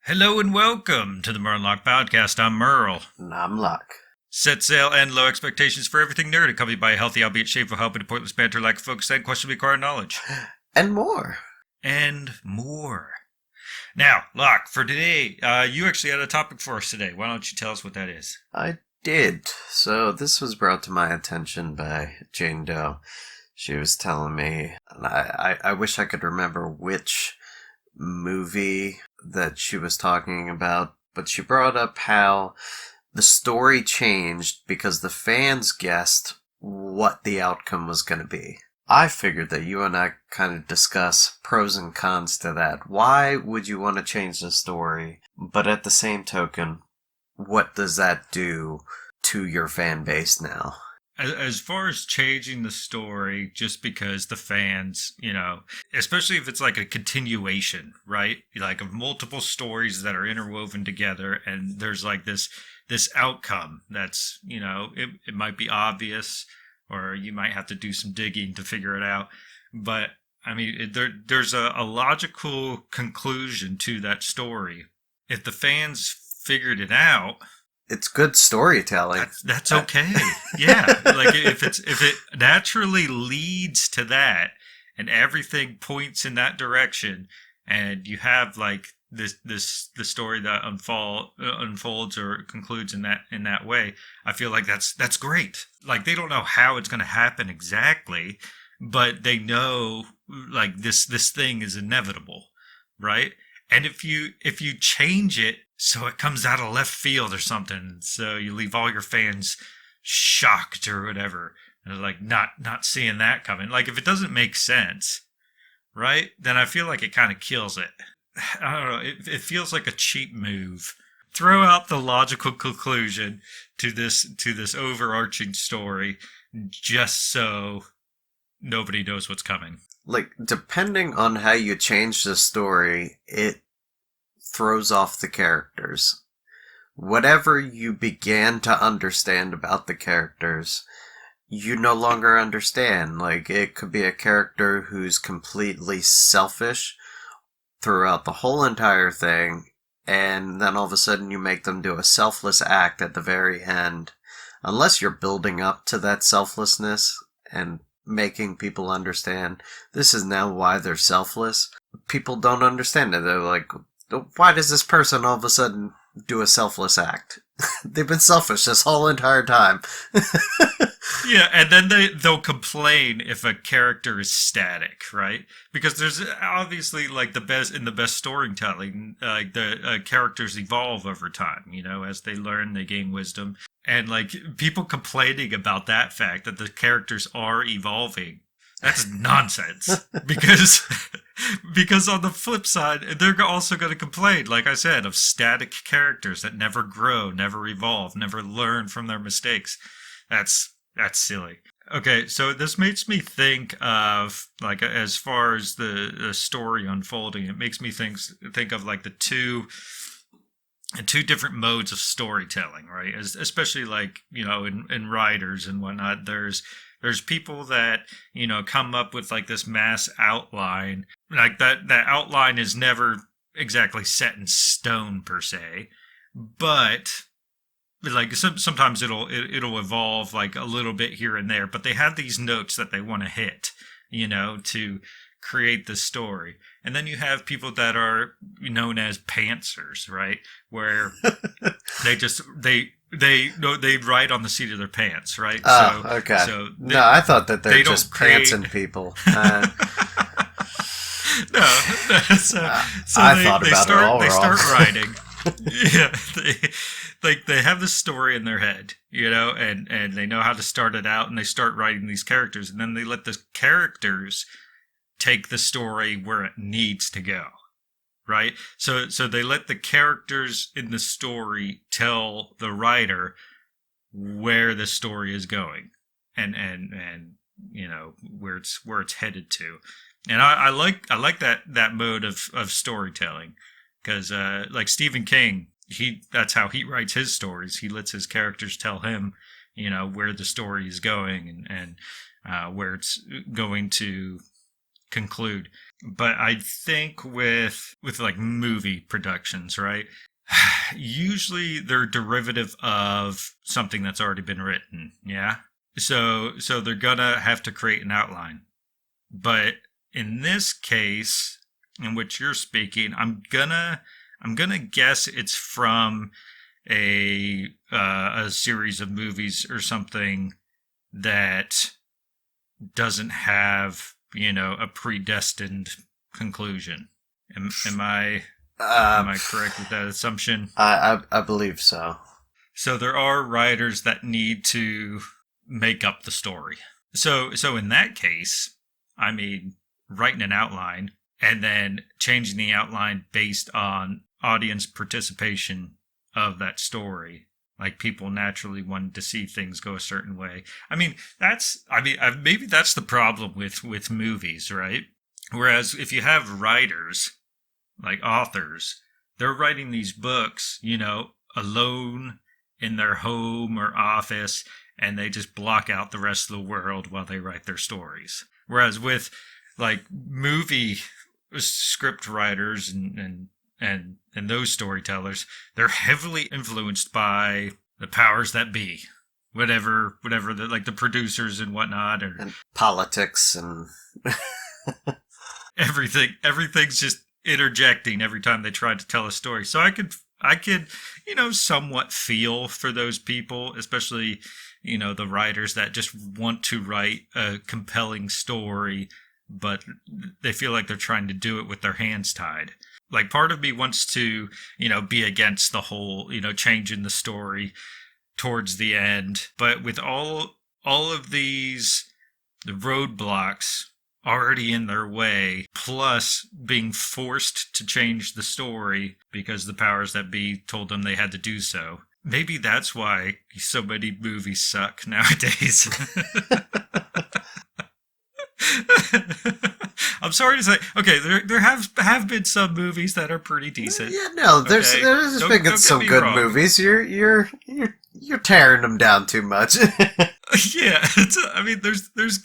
Hello and welcome to the Murloc Podcast. I'm Merle. And I'm Luck. Set sail and low expectations for everything nerd, accompanied by a healthy, albeit shameful, helping to pointless banter, lack of focus, and questionably required knowledge. And more. And more. Now, Luck, for today, you actually had a topic for us today. Why don't you tell us what that is? I did. So this was brought to my attention by Jane Doe. She was telling me, and I wish I could remember which movie that she was talking about, but she brought up how the story changed because the fans guessed what the outcome was going to be. I figured that you and I kind of discuss pros and cons to that. Why would you want to change the story? But at the same token, what does that do to your fan base now? As far as changing the story, just because the fans, especially if it's like a continuation, right? Like of multiple stories that are interwoven together, and there's like this outcome that's, it might be obvious, or you might have to do some digging to figure it out. But I mean, there's a logical conclusion to that story. If the fans figured it out, it's good storytelling. That's okay. Yeah, like if it naturally leads to that, and everything points in that direction, and you have like the story that unfolds or concludes in that way, I feel like that's great. Like they don't know how it's going to happen exactly, but they know like this thing is inevitable, right? And if you change it so it comes out of left field or something, so you leave all your fans shocked or whatever, and like not seeing that coming. Like if it doesn't make sense, right? Then I feel like it kind of kills it. I don't know. It feels like a cheap move. Throw out the logical conclusion to this overarching story just so nobody knows what's coming. Like, depending on how you change the story, it throws off the characters. Whatever you began to understand about the characters, you no longer understand. Like, it could be a character who's completely selfish throughout the whole entire thing, and then all of a sudden you make them do a selfless act at the very end. Unless you're building up to that selflessness and making people understand this is now why they're selfless, people don't understand it. They're like, why does this person all of a sudden do a selfless act? They've been selfish this whole entire time. Yeah, and then they'll complain if a character is static, right? Because there's obviously like the best storytelling, like the characters evolve over time, as they learn, they gain wisdom. And like people complaining about that fact that the characters are evolving, that's nonsense. because on the flip side, they're also going to complain, like I said, of static characters that never grow, never evolve, never learn from their mistakes. That's silly. Okay, so this makes me think of, like, as far as the story unfolding, it makes me think of like the two different modes of storytelling, right? Especially like, in writers and whatnot, there's people that, come up with like this mass outline. Like that outline is never exactly set in stone per se, but like sometimes it'll evolve like a little bit here and there, but they have these notes that they want to hit, to create the story. And then you have people that are known as pantsers, right? Where they write on the seat of their pants, right? Oh, okay. So I thought that they're just pantsing people. No. So I thought about it all wrong. They start writing. Yeah, they have this story in their head, and they know how to start it out, and they start writing these characters, and then they let the characters take the story where it needs to go, right? So they let the characters in the story tell the writer where the story is going, and where it's headed to. And I like that mode of storytelling, because like Stephen King, that's how he writes his stories. He lets his characters tell him, where the story is going, and where it's going to conclude. But I think with like movie productions, right? Usually they're derivative of something that's already been written, yeah? So they're gonna have to create an outline. But in this case, in which you're speaking, I'm gonna guess it's from a series of movies or something that doesn't have, a predestined conclusion. Am I correct with that assumption? I believe so. So there are writers that need to make up the story. So in that case, I mean, writing an outline and then changing the outline based on audience participation of that story. Like people naturally wanted to see things go a certain way. Maybe that's the problem with movies, right? Whereas if you have writers, like authors, they're writing these books, alone in their home or office, and they just block out the rest of the world while they write their stories. Whereas with like movie script writers and those storytellers, they're heavily influenced by the powers that be, whatever the producers and whatnot, and politics and everything's just interjecting every time they try to tell a story. So I could somewhat feel for those people, especially the writers that just want to write a compelling story, but they feel like they're trying to do it with their hands tied. Like part of me wants to, be against the whole, changing the story towards the end. But with all of these the roadblocks already in their way, plus being forced to change the story because the powers that be told them they had to do so. Maybe that's why so many movies suck nowadays. I'm sorry to say. Okay, there have been some movies that are pretty decent. Yeah, no, there's been some good movies. You're tearing them down too much. Yeah, there's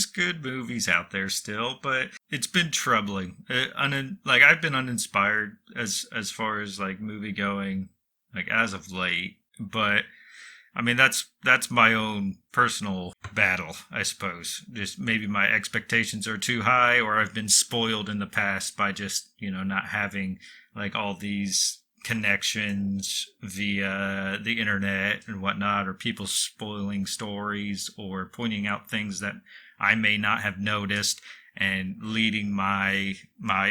good movies out there still, but it's been troubling. I've been uninspired as far as like movie going, like as of late. But that's my own personal battle, I suppose. Just maybe my expectations are too high, or I've been spoiled in the past by just not having like all these connections via the internet and whatnot, or people spoiling stories or pointing out things that I may not have noticed and leading my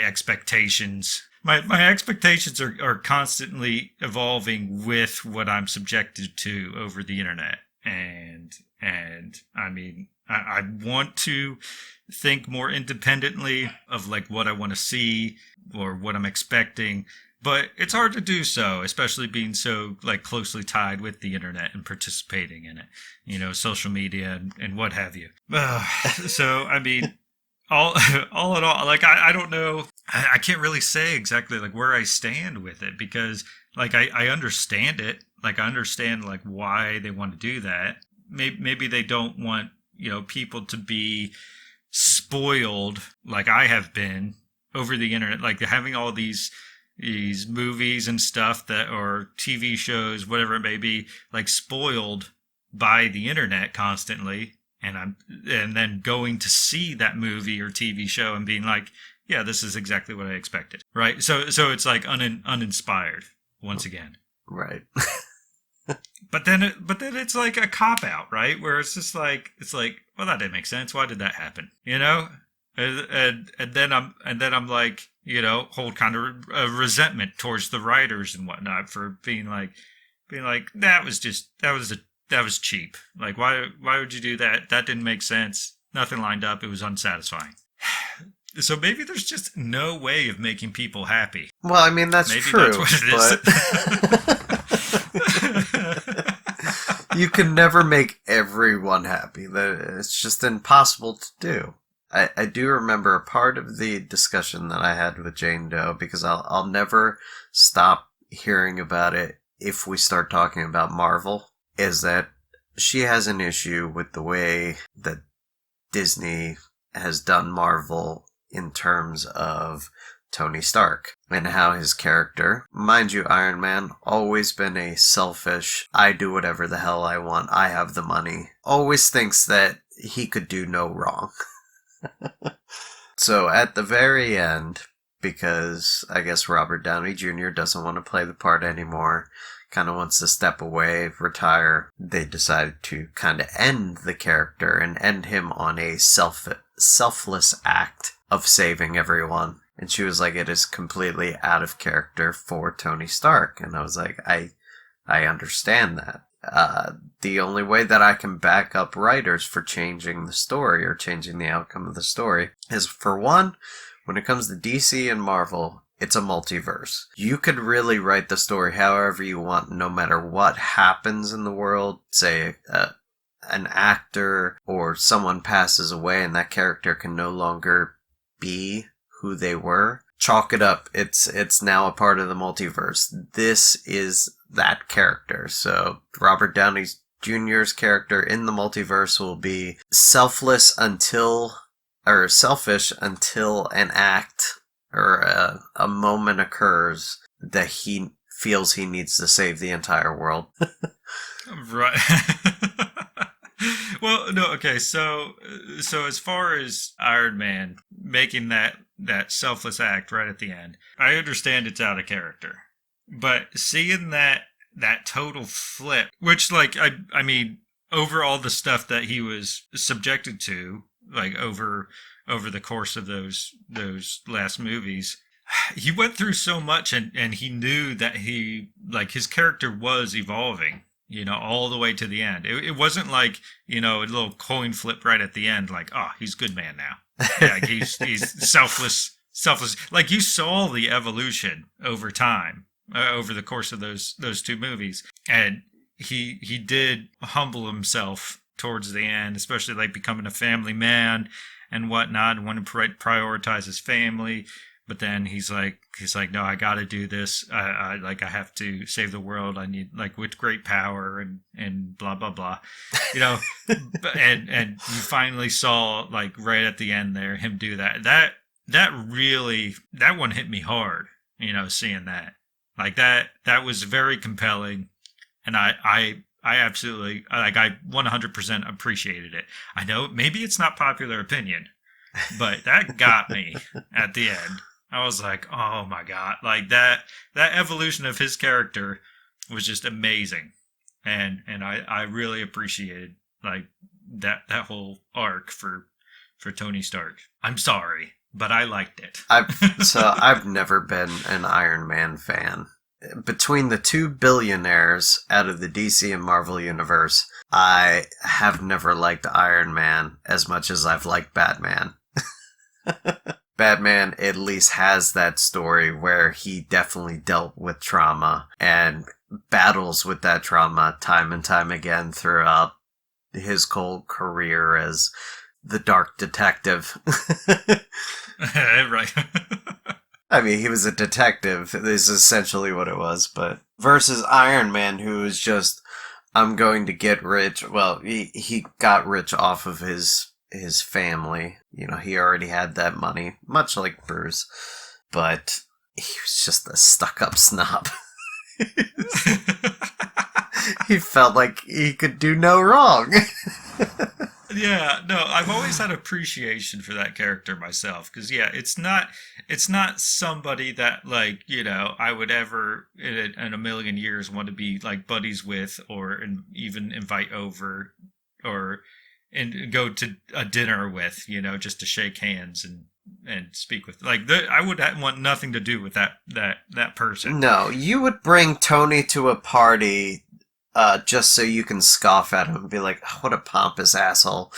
expectations. My expectations are constantly evolving with what I'm subjected to over the internet. And I want to think more independently of like what I want to see or what I'm expecting. But it's hard to do so, especially being so like closely tied with the internet and participating in it, social media and what have you. So, all in all, like, I don't know. I can't really say exactly like where I stand with it, because like I understand it. Like I understand like why they want to do that. Maybe they don't want, people to be spoiled like I have been over the internet, like having all these movies and stuff that, or TV shows, whatever it may be, like spoiled by the internet constantly. And then going to see that movie or TV show and being like, yeah, this is exactly what I expected. Right. So it's like uninspired once again. Right. But then it's like a cop out, right? Where it's just like, well, that didn't make sense. Why did that happen? And then I'm like, hold kind of a resentment towards the writers and whatnot for being like that was cheap. Like why would you do that? That didn't make sense. Nothing lined up. It was unsatisfying. So maybe there's just no way of making people happy. Well, that's maybe true. That's what it is. You can never make everyone happy. It's just impossible to do. I do remember a part of the discussion that I had with Jane Doe, because I'll never stop hearing about it if we start talking about Marvel, is that she has an issue with the way that Disney has done Marvel in terms of Tony Stark and how his character, mind you, Iron Man, always been a selfish, I do whatever the hell I want, I have the money, always thinks that he could do no wrong. So at the very end, because I guess Robert Downey Jr. doesn't want to play the part anymore, kind of wants to step away, retire, they decided to kind of end the character and end him on a selfless act of saving everyone. And she was like, it is completely out of character for Tony Stark. And I was like, I understand that. The only way that I can back up writers for changing the story or changing the outcome of the story is, for one, when it comes to DC and Marvel, it's a multiverse. You could really write the story however you want, no matter what happens in the world. Say an actor or someone passes away and that character can no longer be who they were. Chalk it up. It's now a part of the multiverse. This is that character. So Robert Downey Jr.'s character in the multiverse will be selfish until an act or a moment occurs that he feels he needs to save the entire world. Right. Well, no, okay, so as far as Iron Man making that selfless act right at the end, I understand it's out of character. But seeing that total flip, which, like, I mean, over all the stuff that he was subjected to, like, over the course of those last movies, he went through so much, and he knew that his character was evolving, all the way to the end. It wasn't like, a little coin flip right at the end, like, oh, he's good man now. Yeah, he's selfless. Like, you saw the evolution over time, over the course of those two movies. And he did humble himself towards the end, especially like becoming a family man and whatnot, and want to prioritize his family. But then he's like, no, I got to do this. I have to save the world. I need, like, with great power and blah, blah, blah, and you finally saw, like, right at the end there, him do that. That one hit me hard, seeing that. Like, that was very compelling. And I absolutely, like, I 100% appreciated it. I know maybe it's not popular opinion, but that got me at the end. I was like, oh my God, like that evolution of his character was just amazing. And I really appreciated, like, that whole arc for Tony Stark. I'm sorry, but I liked it. I've never been an Iron Man fan. Between the two billionaires out of the DC and Marvel universe, I have never liked Iron Man as much as I've liked Batman. Batman at least has that story where he definitely dealt with trauma and battles with that trauma time and time again throughout his whole career as the Dark Detective. Right. I mean, he was a detective, is essentially what it was, but versus Iron Man, who is just, I'm going to get rich. Well, he got rich off of his family. He already had that money, much like Bruce, but he was just a stuck-up snob. He felt like he could do no wrong. Yeah, no, I've always had appreciation for that character myself, because it's not somebody that, like, I would ever in a million years want to be, like, buddies with, or even invite over, or and go to a dinner with, just to shake hands and speak with. Like, I would want nothing to do with that person. No, you would bring Tony to a party just so you can scoff at him and be like, oh, what a pompous asshole.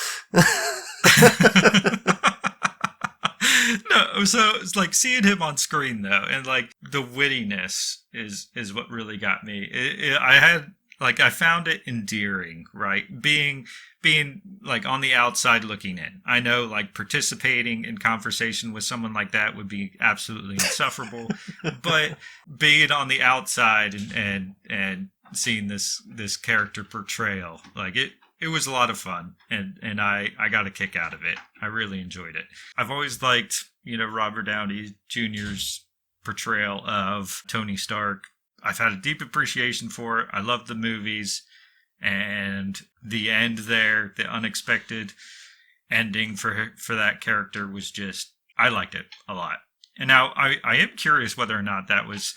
No, so it's like seeing him on screen, though, and, like, the wittiness is what really got me. I found it endearing, right? Being like on the outside looking in. I know, like, participating in conversation with someone like that would be absolutely insufferable, but being on the outside and seeing this character portrayal, like, it was a lot of fun, and I got a kick out of it. I really enjoyed it. I've always liked, Robert Downey Jr.'s portrayal of Tony Stark. I've had a deep appreciation for it. I love the movies, and the end there, the unexpected ending for that character was just, I liked it a lot. And now I am curious whether or not that was,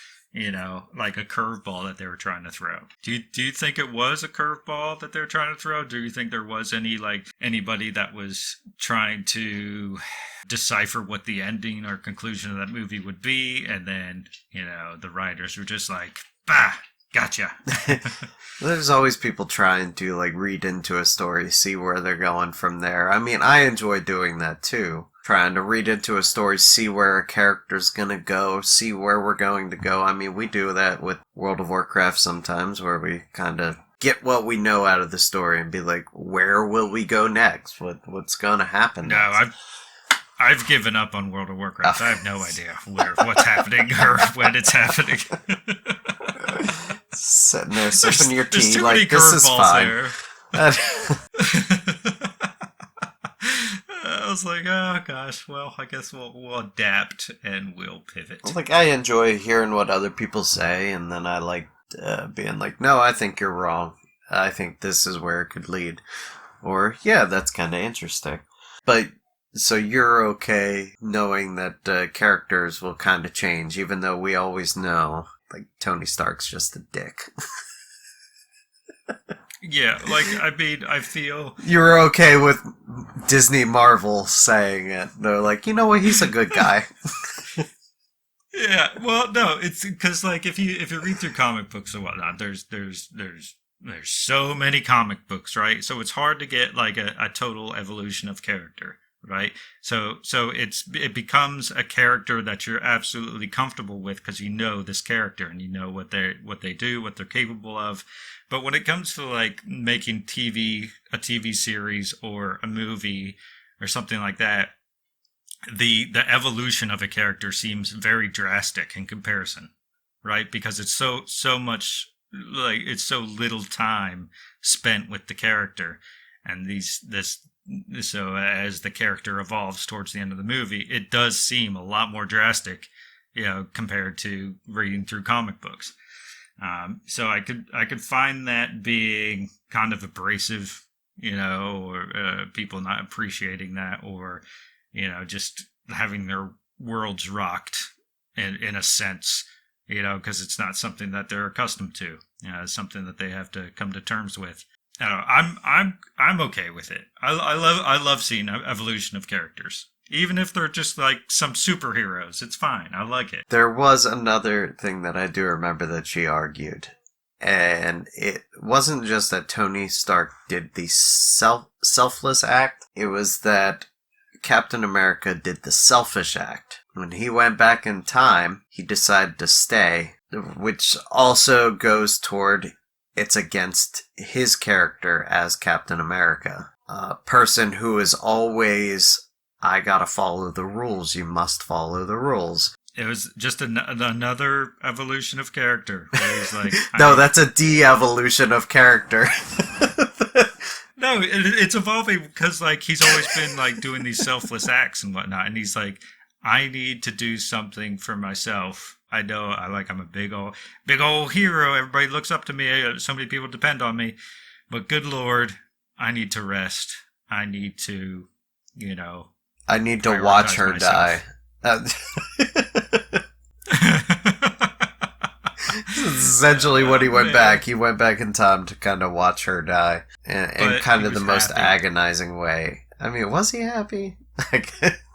like a curveball that they were trying to throw. Do you think it was a curveball that they were trying to throw? Do you think there was anybody that was trying to decipher what the ending or conclusion of that movie would be, and then, the writers were just like, bah, gotcha. There's always people trying to like read into a story, see where they're going from there. I mean, I enjoy doing that too. Trying to read into a story, see where a character's gonna go, see where we're going to go. I mean, we do that with World of Warcraft sometimes, where we kind of get what we know out of the story and be like, where will we go next? What's gonna happen next? No, I've given up on World of Warcraft. I have no idea what's happening or when it's happening. Sitting there sipping your tea too like, many this is fine. I was like, oh gosh, well, I guess we'll adapt and we'll pivot. Like, I enjoy hearing what other people say, and then I like being like, no, I think you're wrong. I think this is where it could lead. Or, yeah, that's kind of interesting. But, so you're okay knowing that characters will kind of change, even though we always know, like, Tony Stark's just a dick. Yeah, like, I mean, I feel... You're okay with Disney Marvel saying it. They're like, you know what, he's a good guy. Yeah, well, no, it's because, like, if you read through comic books and whatnot, there's so many comic books, right? So it's hard to get, like, a total evolution of character, right? So it becomes a character that you're absolutely comfortable with because you know this character and you know what they do, what they're capable of. But when it comes to like making a TV series or a movie or something like that, the evolution of a character seems very drastic in comparison, right? Because it's so much, like, it's so little time spent with the character, and so as the character evolves towards the end of the movie, it does seem a lot more drastic, compared to reading through comic books. So I could find that being kind of abrasive, or people not appreciating that, or just having their worlds rocked in a sense, because it's not something that they're accustomed to. It's something that they have to come to terms with. I don't know, I'm okay with it. I love seeing evolution of characters. Even if they're just like some superheroes, it's fine. I like it. There was another thing that I do remember that she argued. And it wasn't just that Tony Stark did the selfless act. It was that Captain America did the selfish act. When he went back in time, he decided to stay, which also goes toward it's against his character as Captain America. A person who is always... I gotta follow the rules. You must follow the rules. It was just another evolution of character. Where he's like, no, that's a de-evolution of character. No, it's evolving because, like, he's always been, like, doing these selfless acts and whatnot. And he's like, I need to do something for myself. I know I'm a big old hero. Everybody looks up to me. So many people depend on me. But good Lord, I need to rest. I need to, I need to watch her myself. die. This is essentially what he went back. He went back in time to kind of watch her die. In kind of the most agonizing way. I mean, was he happy?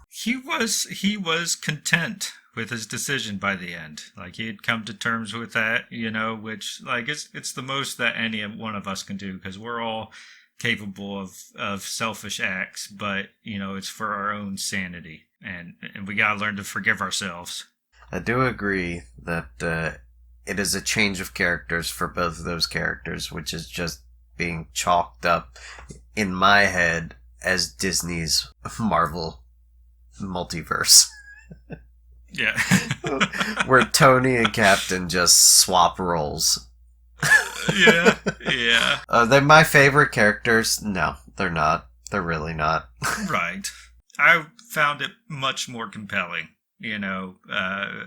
He was content with his decision by the end. Like, he had come to terms with that, which, like, it's the most that any one of us can do, because we're all capable of selfish acts, but it's for our own sanity, and we gotta learn to forgive ourselves. I do agree that it is a change of characters for both of those characters, which is just being chalked up in my head as Disney's Marvel multiverse. Yeah. Where Tony and Captain just swap roles. Yeah, yeah. Are they my favorite characters? No, they're not. They're really not. Right. I found it much more compelling,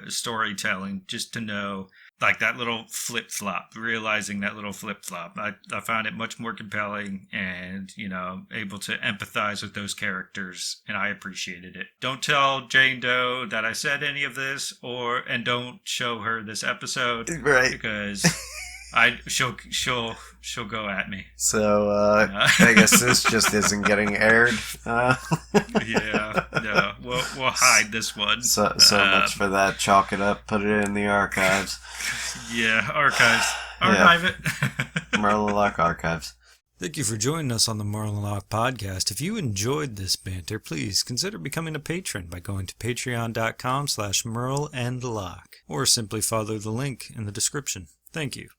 storytelling, just to know, like that little flip flop, realizing that little flip flop. I found it much more compelling and, able to empathize with those characters, and I appreciated it. Don't tell Jane Doe that I said any of this, and don't show her this episode, Right. because she'll go at me. So, I guess this just isn't getting aired. Yeah, no, we'll hide this one. So much for that. Chalk it up, put it in the archives. Yeah, archive it. Merlin Locke Archives. Thank you for joining us on the Merlin Locke podcast. If you enjoyed this banter, please consider becoming a patron by going to patreon.com/merlandlocke or simply follow the link in the description. Thank you.